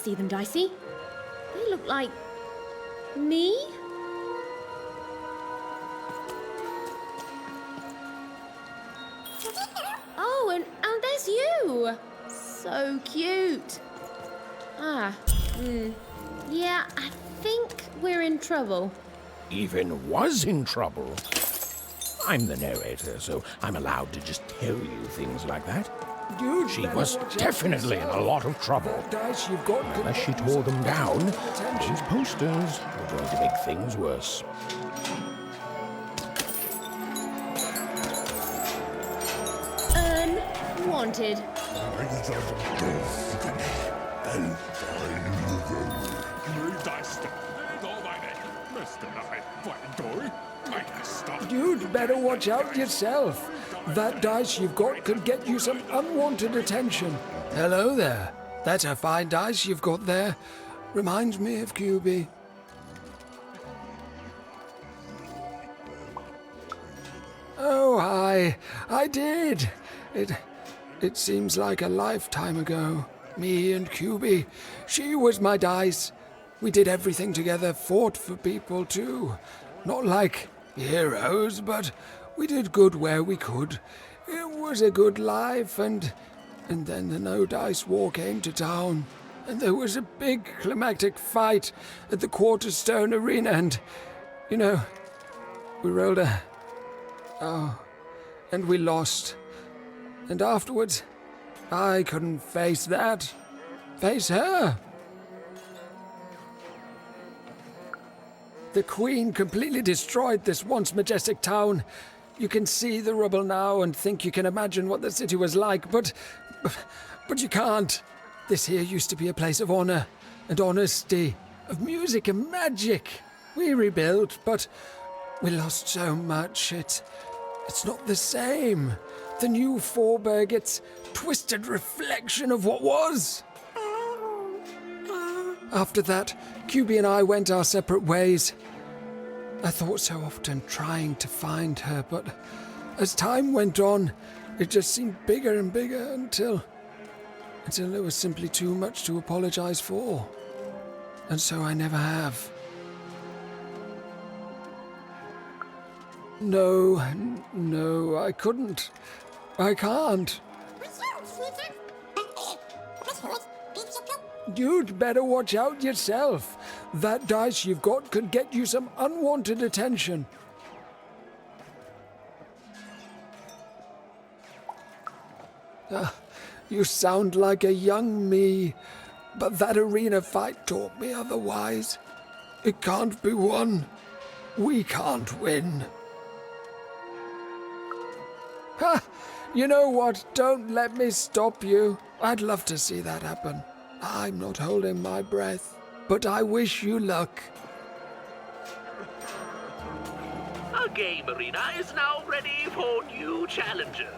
see them, Dicey. They look like... me? Oh, and there's you! So cute. Yeah, I think we're in trouble. Even was in trouble. I'm the narrator, so I'm allowed to just tell you things like that. Dude, She was definitely in a lot of trouble. Dice you've got. Unless she tore them down, those posters were going to make things worse. Unwanted. You'd better watch out yourself. That dice you've got could get you some unwanted attention. Hello there. That's a fine dice you've got there. Reminds me of QB. Oh, I did. It seems like a lifetime ago. Me and QB. She was my dice. We did everything together, fought for people too. Not like heroes, but we did good where we could. It was a good life, and then the No Dice War came to town, and there was a big climactic fight at the Quarterstone Arena, and, you know, we rolled a... Oh, and we lost. And afterwards, I couldn't face that. Face her. The Queen completely destroyed this once majestic town. You can see the rubble now and think you can imagine what the city was like, but you can't. This here used to be a place of honor and honesty, of music and magic. We rebuilt, but we lost so much. It's not the same. The new Fourburg, it's twisted reflection of what was. After that, QB and I went our separate ways. I thought so often trying to find her, but as time went on, it just seemed bigger and bigger until it was simply too much to apologize for. And so I never have. No, I couldn't. I can't. You'd better watch out yourself. That dice you've got could get you some unwanted attention. You sound like a young me, but that arena fight taught me otherwise. It can't be won. We can't win. Ha! You know what? Don't let me stop you. I'd love to see that happen. I'm not holding my breath, but I wish you luck. Our game arena is now ready for new challenges.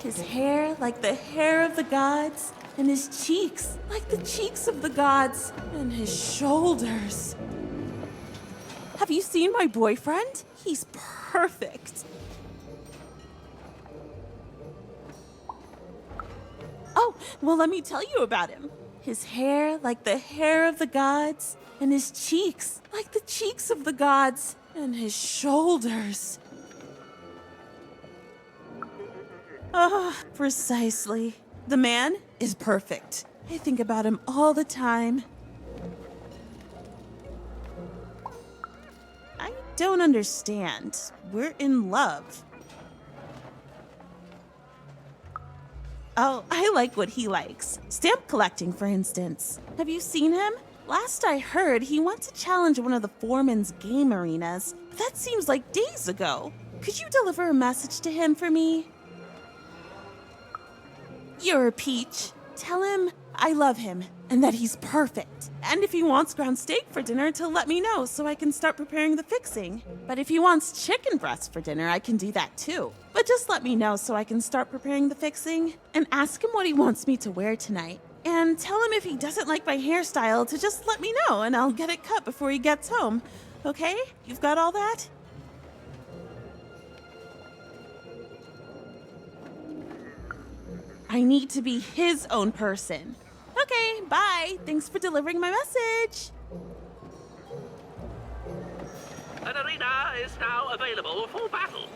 His hair like the hair of the gods, and his cheeks like the cheeks of the gods, and his shoulders. Have you seen my boyfriend? He's perfect. Oh, well, let me tell you about him. His hair like the hair of the gods, and his cheeks like the cheeks of the gods, and his shoulders. Precisely. The man is perfect. I think about him all the time. I don't understand. We're in love. Oh, I like what he likes. Stamp collecting, for instance. Have you seen him? Last I heard, he wants to challenge one of the foreman's game arenas. But that seems like days ago. Could you deliver a message to him for me? You're a peach. Tell him I love him and that he's perfect. And if he wants ground steak for dinner, to let me know so I can start preparing the fixing. But if he wants chicken breast for dinner, I can do that too. But just let me know so I can start preparing the fixing. And ask him what he wants me to wear tonight. And tell him if he doesn't like my hairstyle to just let me know and I'll get it cut before he gets home. Okay? You've got all that? I need to be his own person. Okay, bye. Thanks for delivering my message. An arena is now available for battle.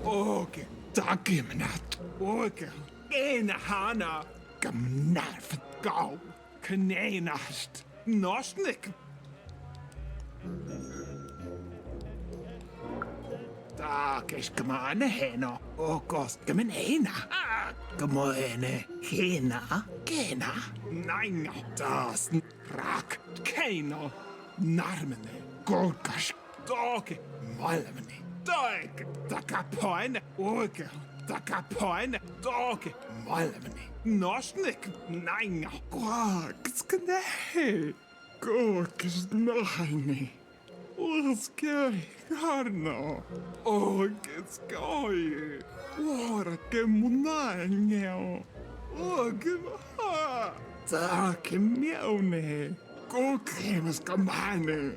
Åge, dagimnat, åge, ena hana, gamnarfet gau, kanenast, nosnik. Dagish gamane hena, ågos gamanena, gamoene, kena, nein, das, rak, kena, narmene, gorgash, dage, malmene. Dag, dakapoin, åge, dakapoin, dag, malmene, nosnik, nein, gorgskne, gorgsnahne, orskei, harno, ågeskoi, orkemunaneo, ågema, takemjone, gorkremaskamane,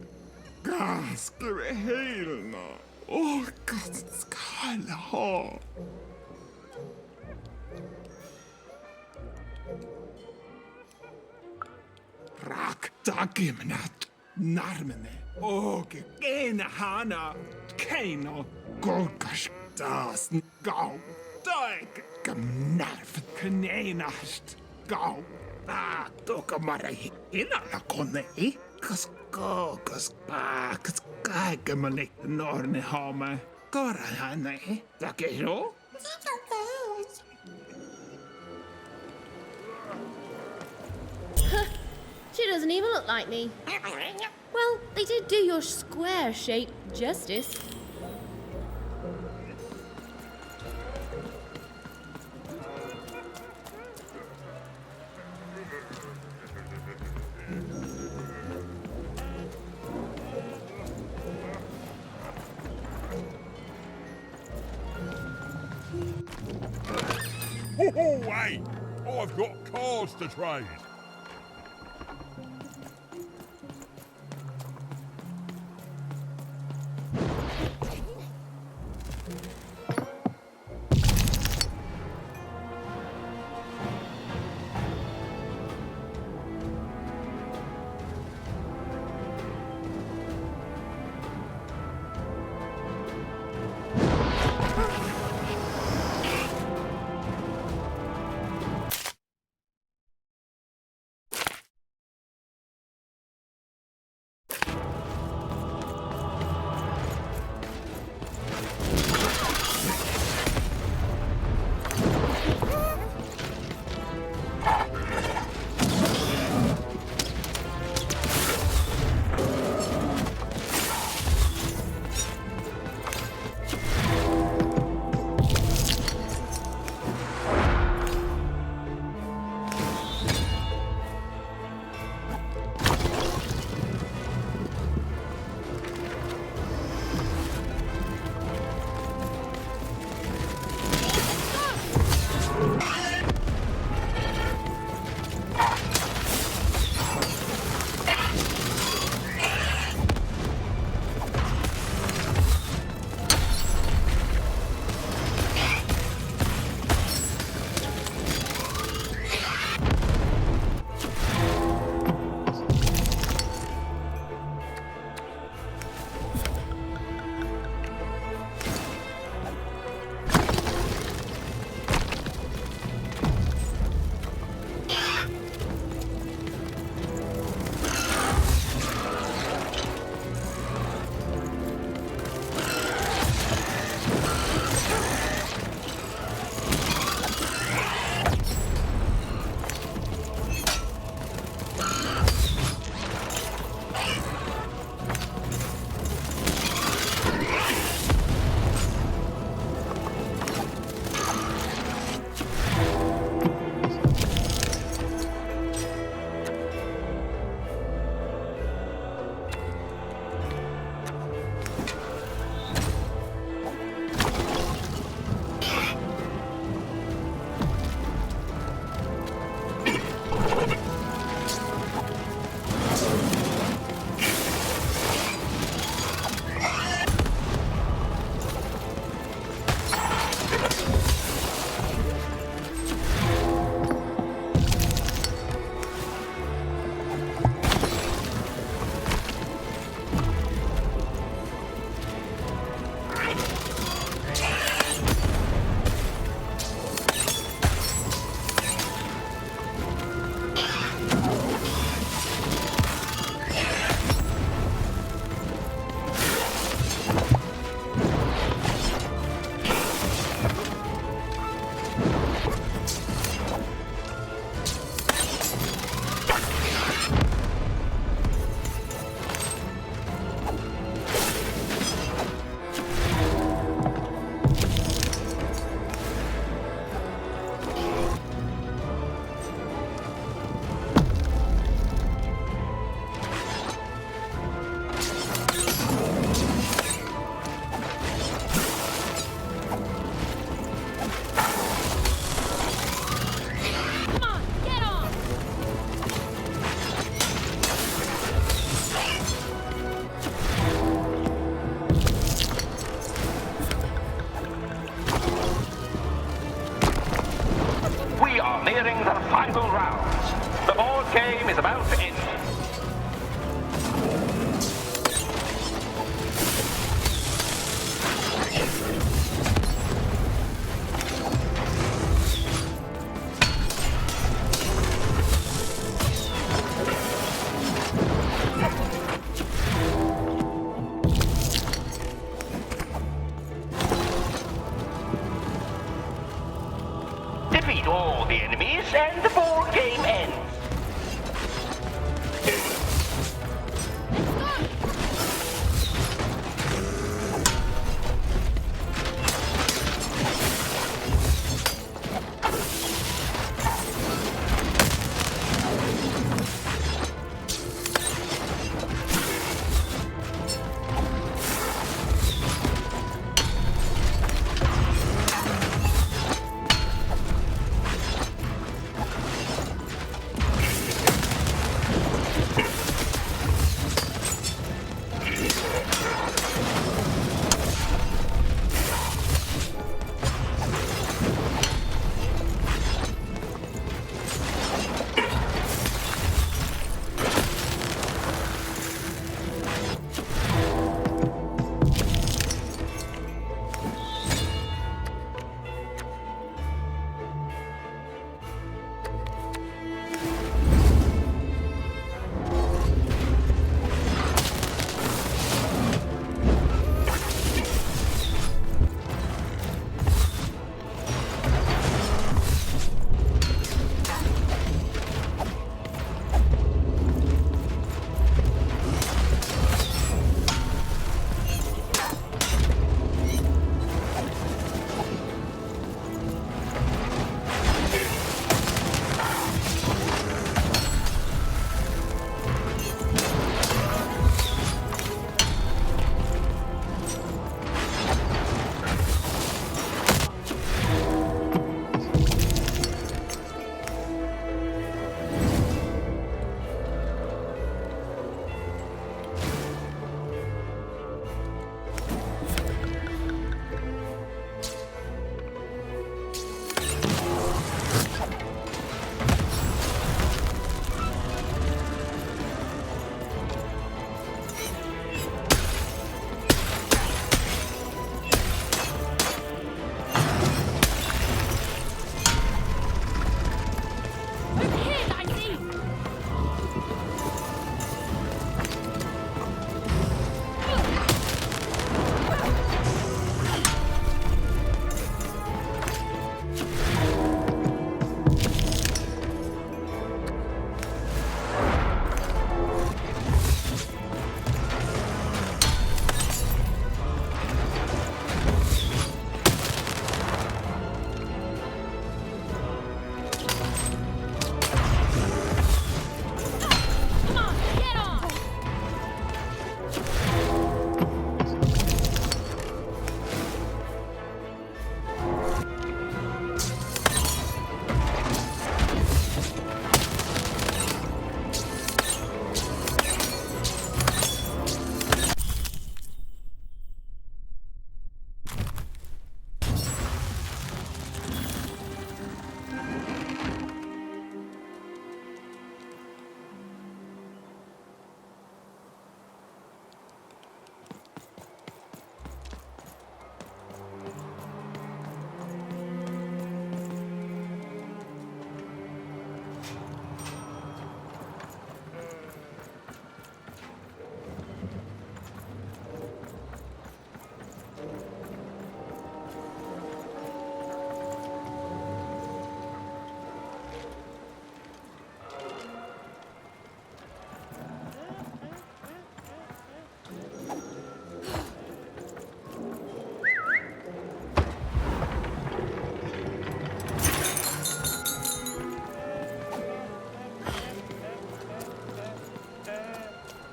gaskrehelna. Åh, Gott, skala ha. Rak dagimnat, narmene, åge, ena hana, keino, gorgash, das, gau, dag, gamnarfet, kanenast, gau, doka mara hina la kone, kas kagamane, norne hame, korahane, takero? She doesn't even look like me. Well, they did do your square shape justice. Oh, hey! I've got cars to trade.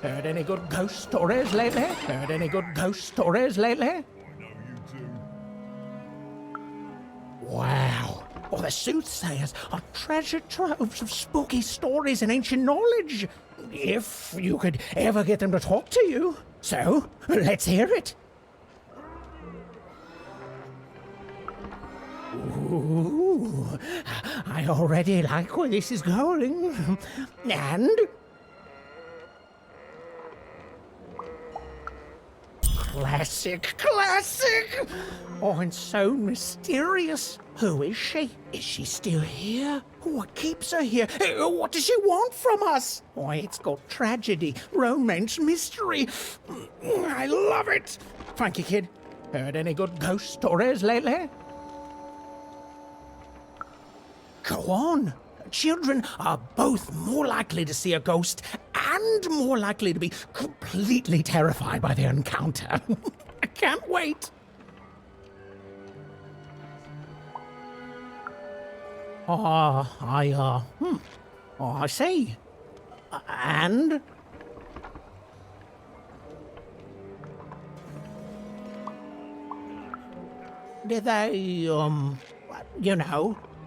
Heard any good ghost stories lately? Heard any good ghost stories lately? I know you two. Wow. Well, the soothsayers are treasure troves of spooky stories and ancient knowledge. If you could ever get them to talk to you. So, let's hear it. Ooh, I already like where this is going. And... Classic, classic! Oh, and so mysterious. Who is she? Is she still here? What keeps her here? What does she want from us? Why, it's got tragedy, romance, mystery. I love it. Frankie kid, heard any good ghost stories lately? Go on. Children are both more likely to see a ghost and more likely to be completely terrified by their encounter. I can't wait. Oh, I see. And? Did they,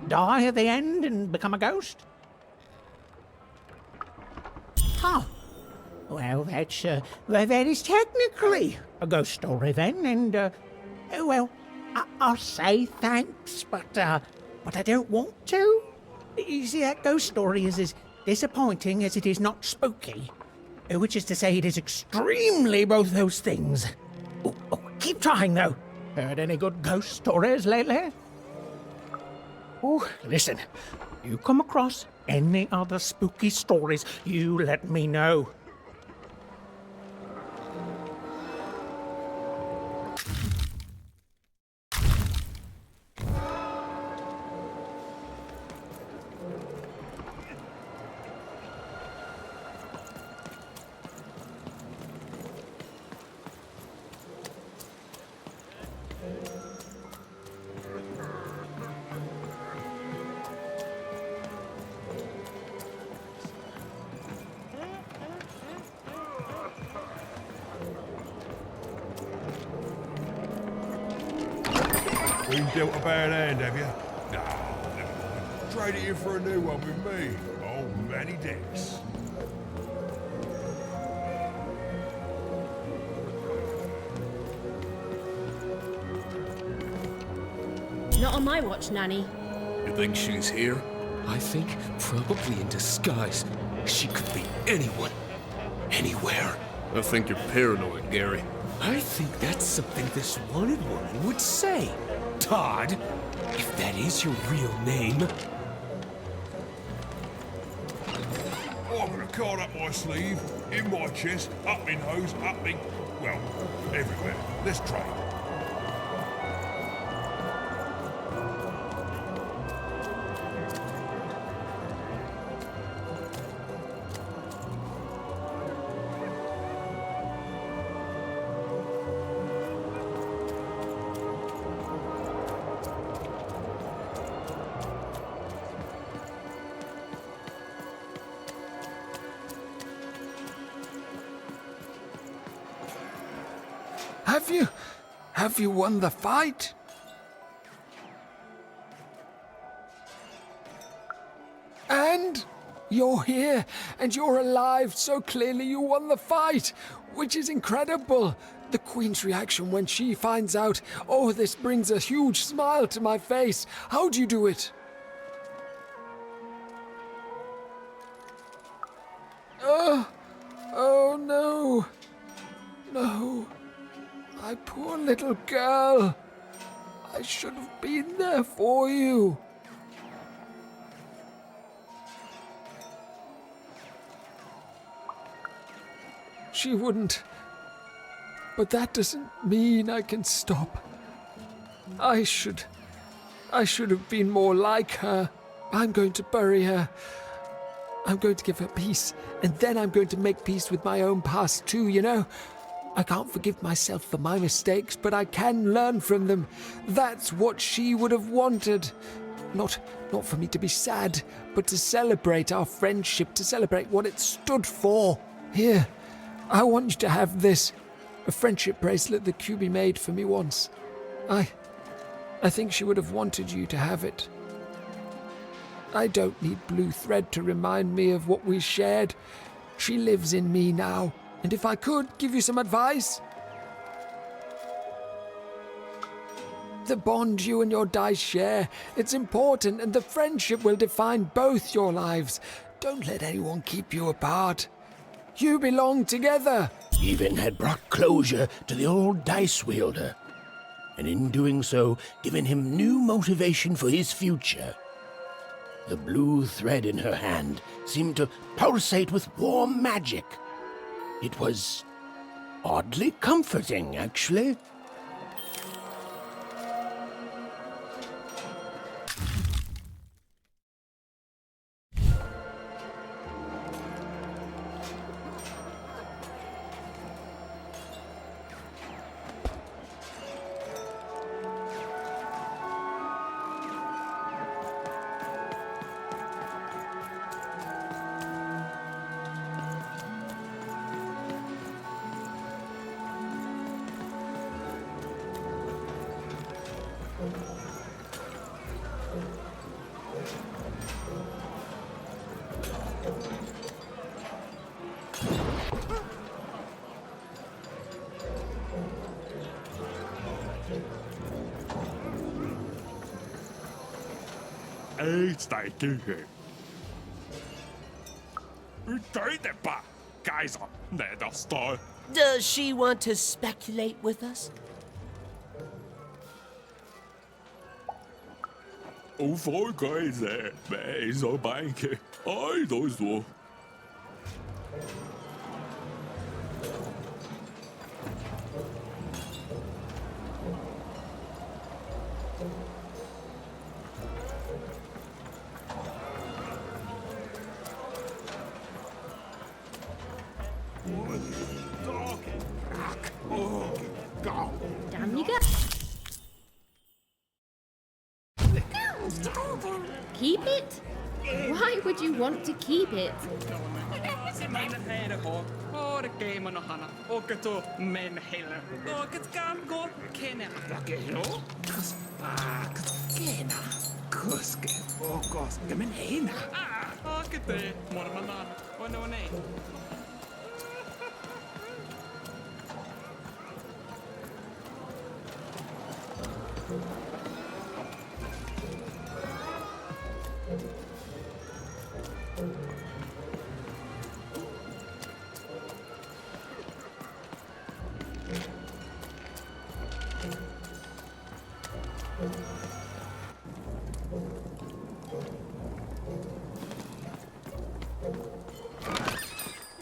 die at the end and become a ghost? Huh. Well, that is technically a ghost story then, and, I'll say thanks, but I don't want to. You see, that ghost story is as disappointing as it is not spooky. Which is to say, it is extremely both those things. Oh, keep trying, though. Heard any good ghost stories lately? Oh, listen. You come across any other spooky stories, you let me know. Been dealt a bad hand, have you? Nah, never mind. Trade it in for a new one with me. Oh, many decks. Not on my watch, Nanny. You think she's here? I think probably in disguise. She could be anyone. Anywhere. I think you're paranoid, Gary. I think that's something this wanted woman would say. Todd, if that is your real name. I've got a card up my sleeve, in my chest, up my nose, up me... well, everywhere. Let's trade. Have you won the fight? And you're here, and you're alive, so clearly you won the fight, which is incredible. The Queen's reaction when she finds out, oh, this brings a huge smile to my face. How do you do it? Oh no. No. My poor little girl. I should have been there for you. She wouldn't. But that doesn't mean I can stop. I should have been more like her. I'm going to bury her. I'm going to give her peace, and then I'm going to make peace with my own past too, you know? I can't forgive myself for my mistakes, but I can learn from them. That's what she would have wanted. Not for me to be sad, but to celebrate our friendship, to celebrate what it stood for. Here, I want you to have this, a friendship bracelet that QB made for me once. I think she would have wanted you to have it. I don't need blue thread to remind me of what we shared. She lives in me now, and if I could give you some advice, the bond you and your dice share, it's important, and the friendship will define both your lives. Don't let anyone keep you apart. You belong together. Even had brought closure to the old dice wielder, and in doing so, given him new motivation for his future. The blue thread in her hand seemed to pulsate with warm magic. It was oddly comforting, actually. Does she want to speculate with us? Down you go. Keep it? Why would you want to keep it?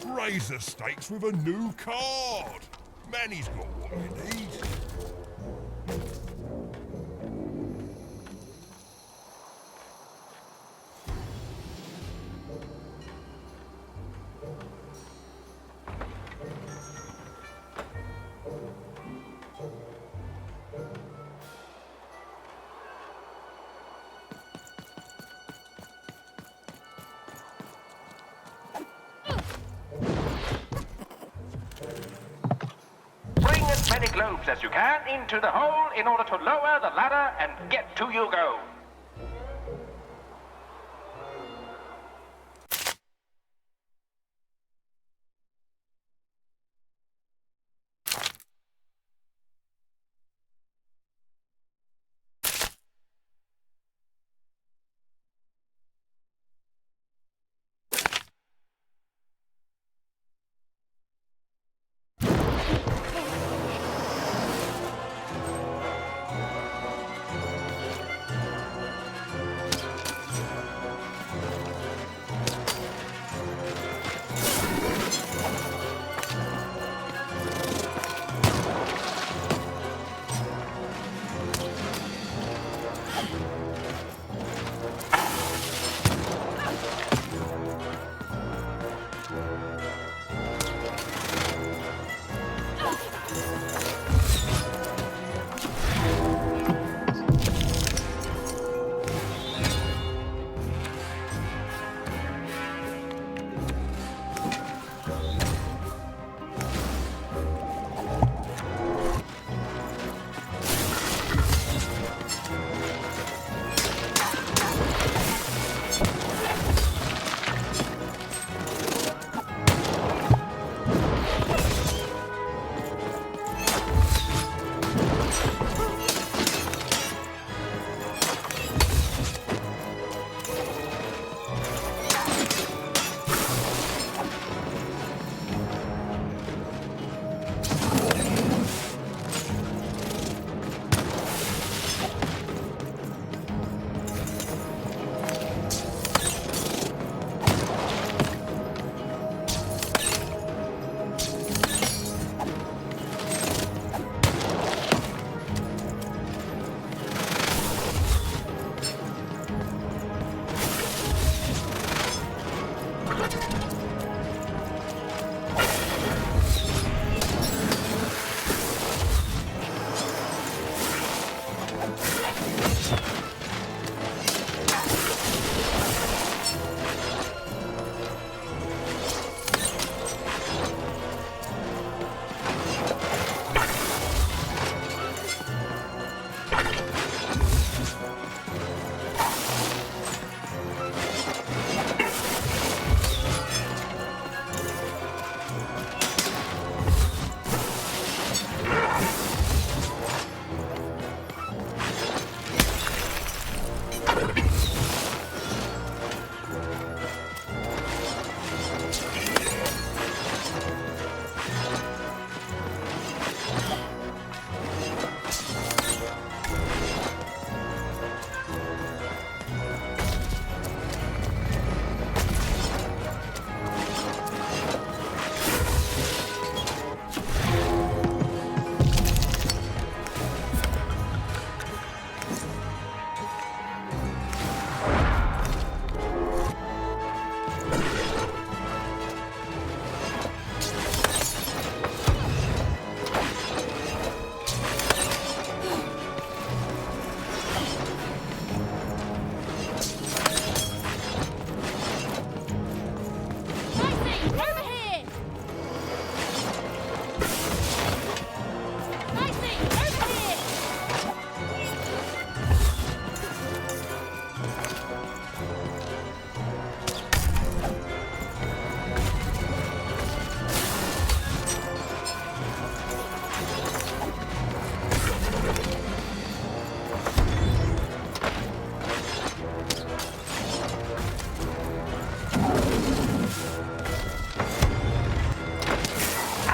Raise the stakes with a new card. Manny's got what he needs. Bring as many globes as you can into the hole in order to lower the ladder and get to your goal.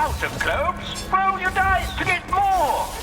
out of globes, roll your dice to get more.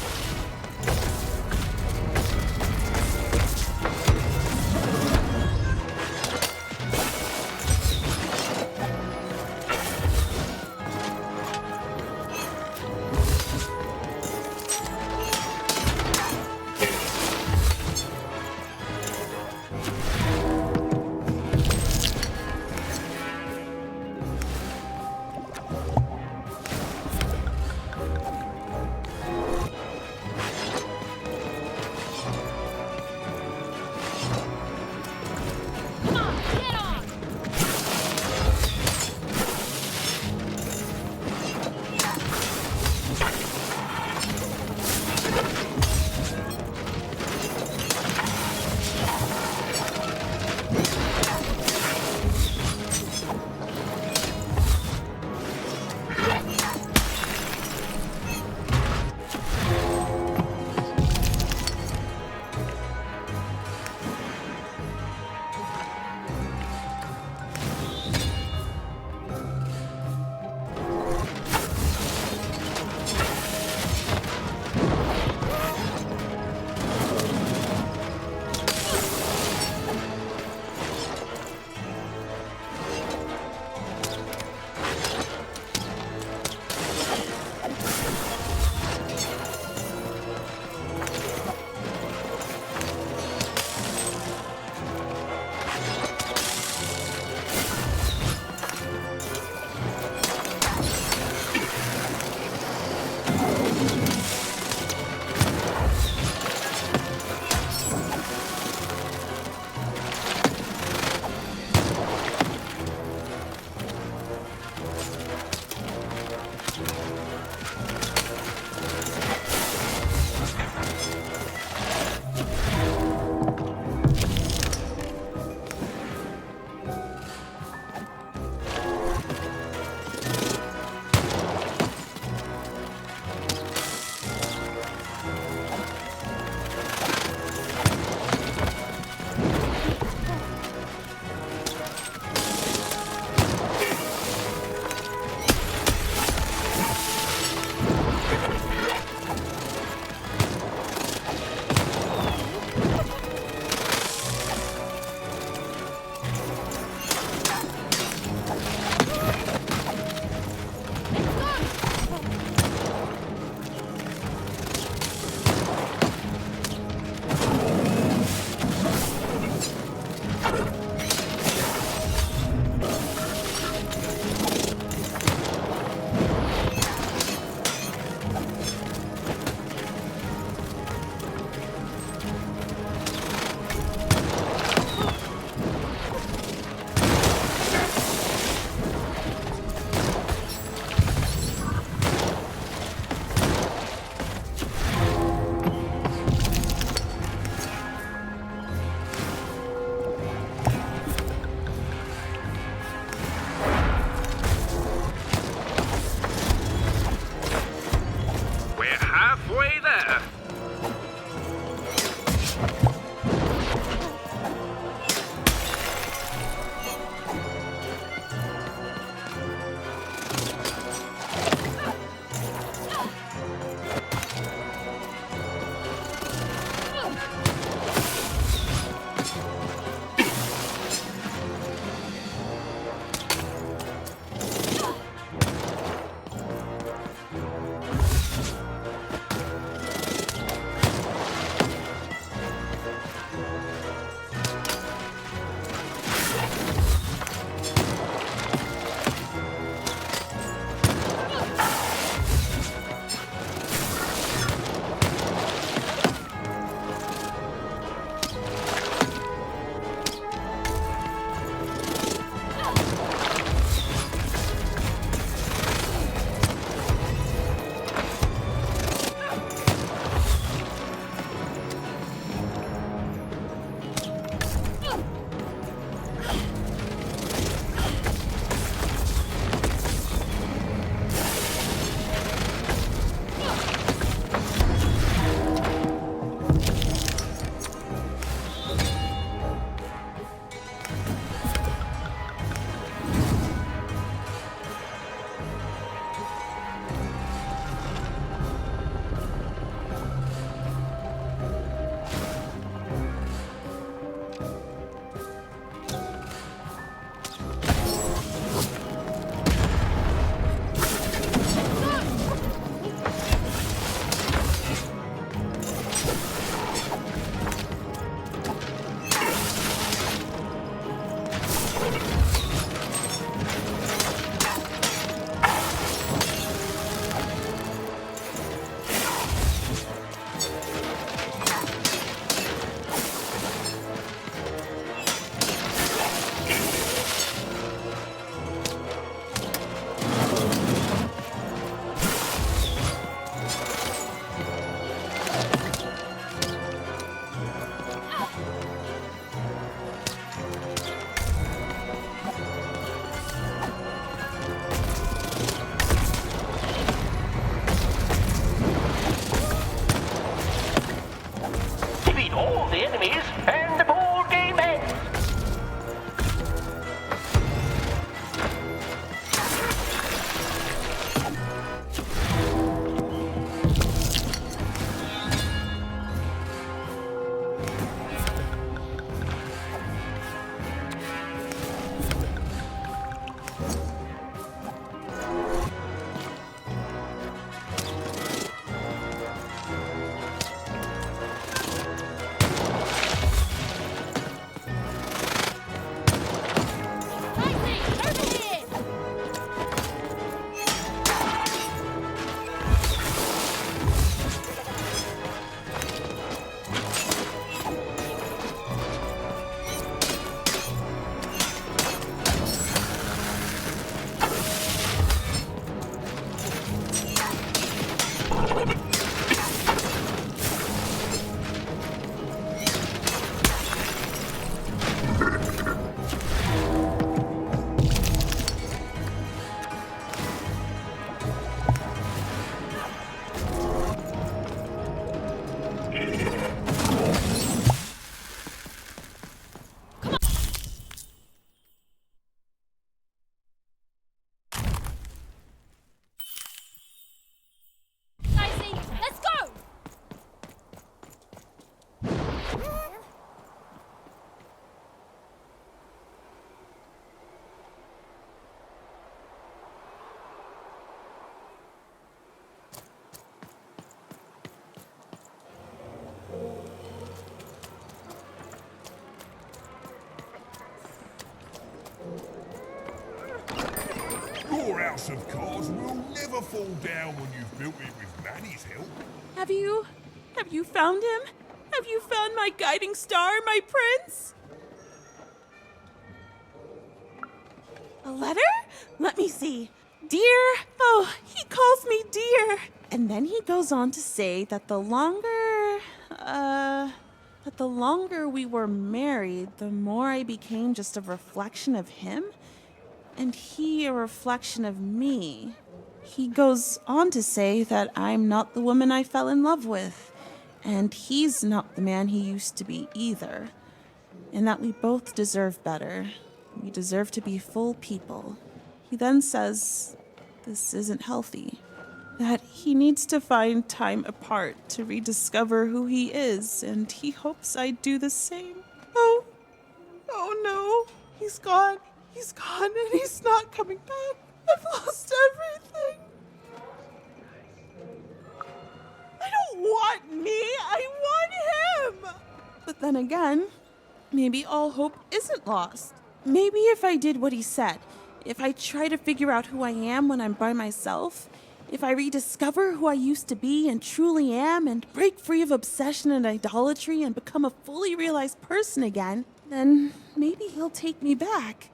house of cards will never fall down when you've built it with Manny's help. Have you found him? Have you found my guiding star, my prince? A letter? Let me see. Dear, oh, he calls me dear. And then he goes on to say that the longer we were married, the more I became just a reflection of him, and he a reflection of me. He goes on to say that I'm not the woman I fell in love with, and he's not the man he used to be either, and that we both deserve better. We deserve to be full people. He then says this isn't healthy, that he needs to find time apart to rediscover who he is, and he hopes I do the same. Oh no, he's gone, and he's not coming back. I've lost everything. I don't want me, I want him! But then again, maybe all hope isn't lost. Maybe if I did what he said, if I try to figure out who I am when I'm by myself, if I rediscover who I used to be and truly am and break free of obsession and idolatry and become a fully realized person again, then maybe he'll take me back.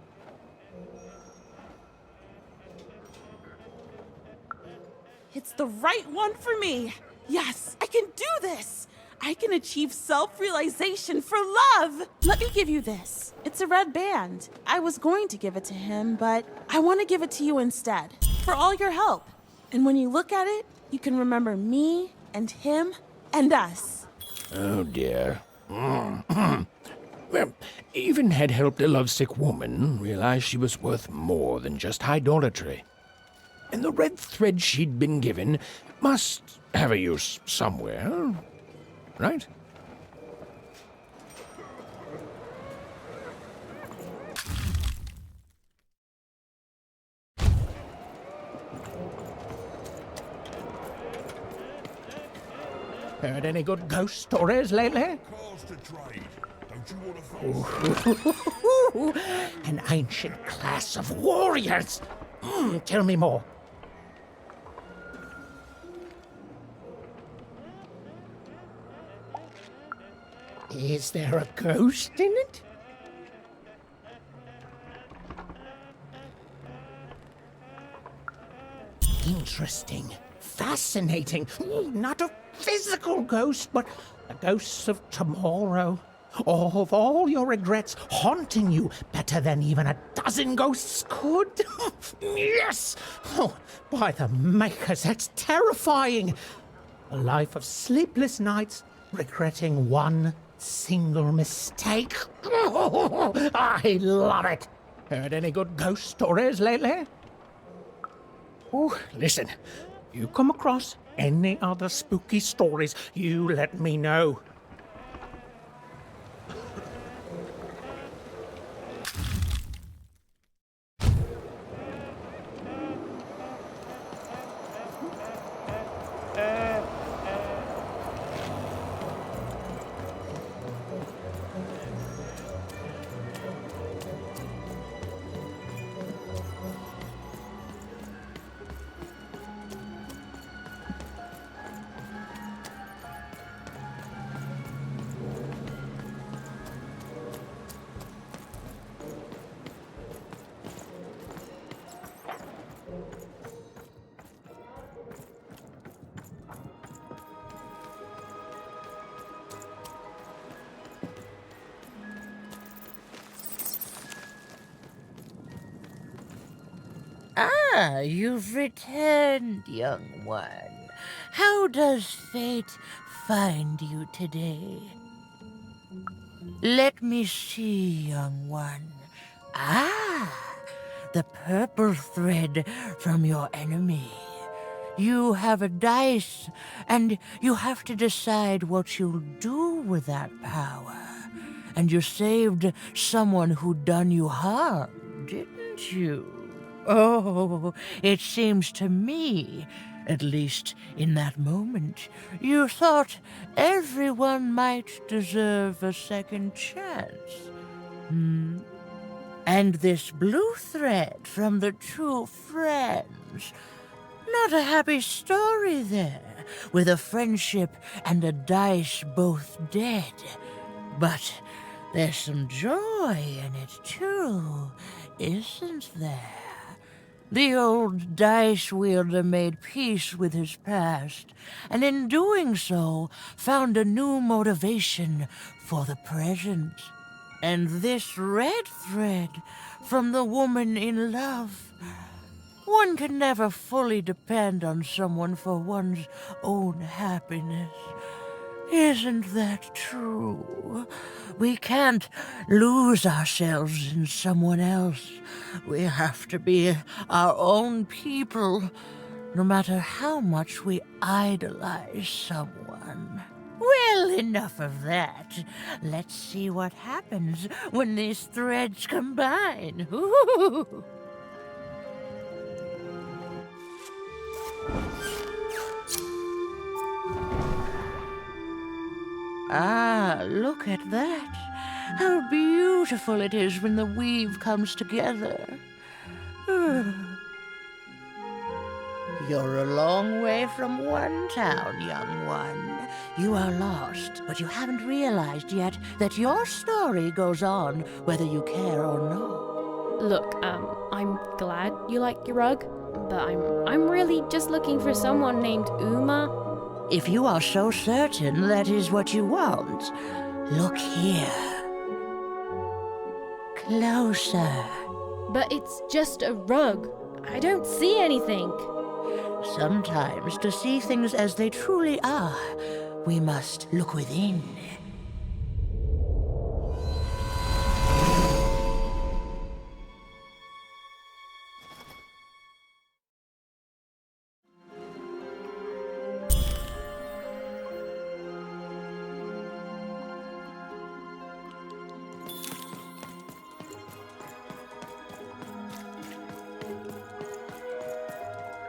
It's the right one for me. Yes, I can do this. I can achieve self-realization for love. Let me give you this. It's a red band. I was going to give it to him, but I want to give it to you instead. For all your help. And when you look at it, you can remember me and him and us. Oh, dear. Well, even had helped a lovesick woman realize she was worth more than just idolatry. And the red thread she'd been given must have a use somewhere, right? Heard any good ghost stories lately? Cars to trade. Don't you want to find An ancient class of warriors. Tell me more. Is there a ghost in it? Interesting. Fascinating. Not a physical ghost, but the ghosts of tomorrow. Of all your regrets haunting you better than even a dozen ghosts could. Yes! Oh, by the makers, that's terrifying. A life of sleepless nights, regretting one single mistake. Oh, I love it. Heard any good ghost stories lately? Oh, listen. You come across any other spooky stories, you let me know. Ah, you've returned, young one. How does fate find you today? Let me see, young one. Ah, the purple thread from your enemy. You have a dice, and you have to decide what you'll do with that power. And you saved someone who'd done you harm, didn't you? Oh, it seems to me, at least in that moment, you thought everyone might deserve a second chance. And this blue thread from the two friends. Not a happy story there, with a friendship and a dice both dead. But there's some joy in it, too, isn't there? The old dice wielder made peace with his past, and in doing so, found a new motivation for the present. And this red thread from the woman in love. One can never fully depend on someone for one's own happiness. Isn't that true? We can't lose ourselves in someone else. We have to be our own people, no matter how much we idolize someone. Well, enough of that. Let's see what happens when these threads combine. Ooh. Ah, look at that. How beautiful it is when the weave comes together. You're a long way from one town, young one. You are lost, but you haven't realized yet that your story goes on whether you care or not. Look, I'm glad you like your rug, but I'm really just looking for someone named Uma. If you are so certain that is what you want, look here. Closer. But it's just a rug. I don't see anything. Sometimes, to see things as they truly are, we must look within.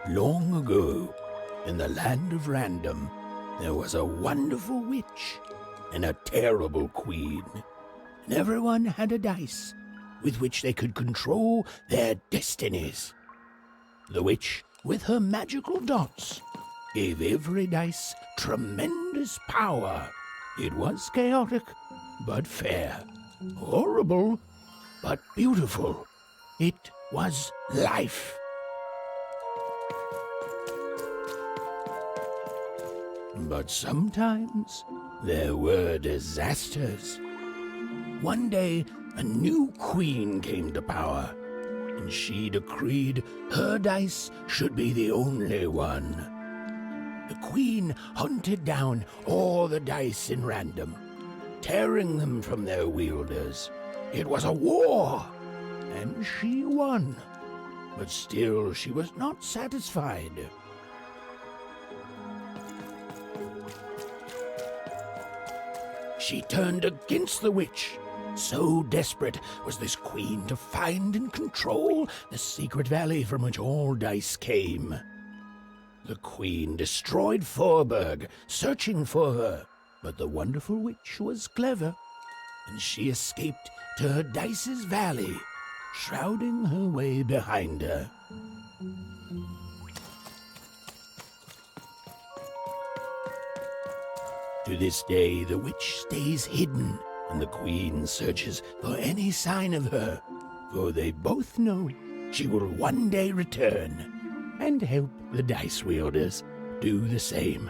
Long ago, in the land of Random, there was a wonderful witch and a terrible queen. And everyone had a dice with which they could control their destinies. The witch, with her magical dots, gave every dice tremendous power. It was chaotic, but fair. Horrible, but beautiful. It was life. But sometimes there were disasters. One day, a new queen came to power, and she decreed her dice should be the only one. The queen hunted down all the dice in Random, tearing them from their wielders. It was a war, and she won. But still, she was not satisfied. She turned against the witch. So desperate was this queen to find and control the secret valley from which all dice came. The queen destroyed Fourburg, searching for her, but the wonderful witch was clever, and she escaped to her dice's valley, shrouding her way behind her. To this day, the witch stays hidden, and the queen searches for any sign of her, for they both know she will one day return and help the dice wielders do the same.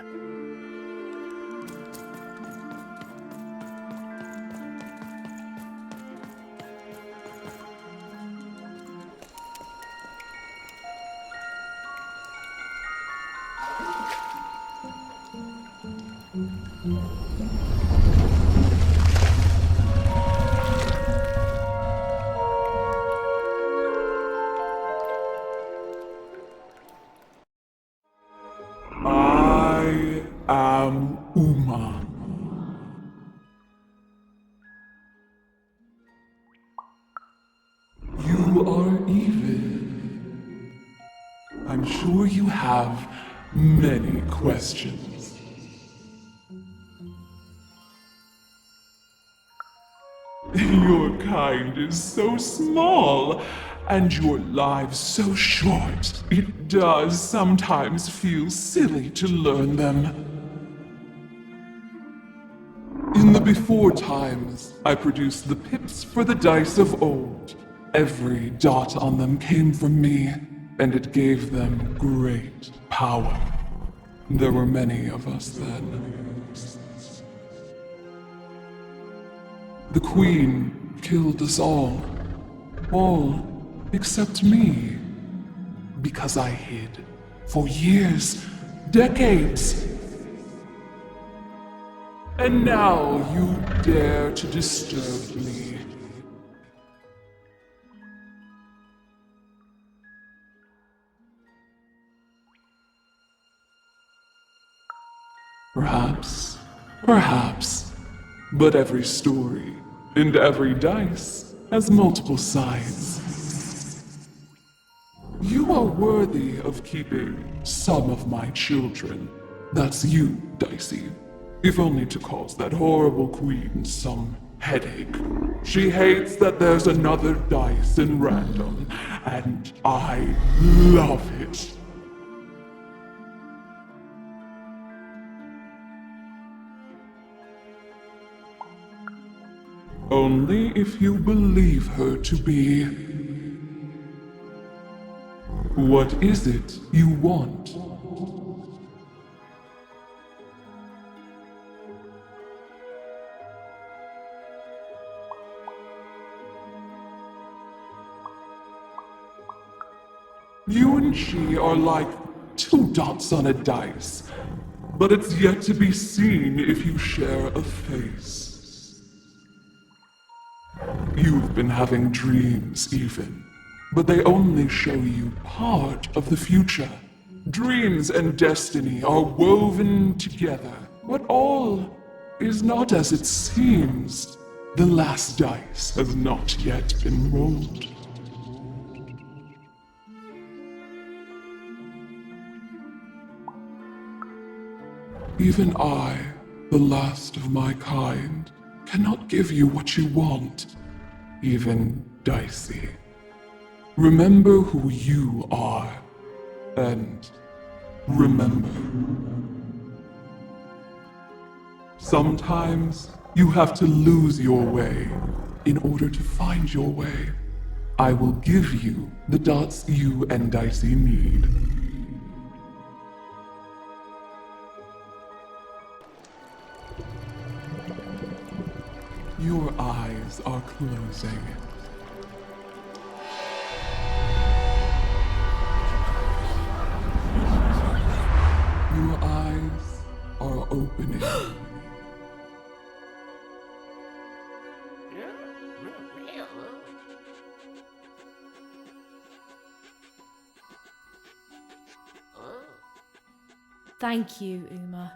I am Uma. You are evil. I'm sure you have many questions. Your kind is so small, and your lives so short. It does sometimes feel silly to learn them. In the before times, I produced the pips for the dice of old. Every dot on them came from me, and it gave them great power. There were many of us then. The Queen killed us all except me, because I hid for years, decades. And now you dare to disturb me. Perhaps, but every story and every dice has multiple sides. You are worthy of keeping some of my children. That's you, Dicey. If only to cause that horrible queen some headache. She hates that there's another dice in random, and I love it. Only if you believe her to be. What is it you want? You and she are like two dots on a dice, but it's yet to be seen if you share a face. You've been having dreams, even, but they only show you part of the future. Dreams and destiny are woven together, but all is not as it seems. The last dice has not yet been rolled. Even I, the last of my kind, cannot give you what you want. Even Dicey. Remember who you are, and remember. Sometimes you have to lose your way in order to find your way. I will give you the dots you and Dicey need. Your eyes are closing. Your eyes are opening. Thank you, Uma.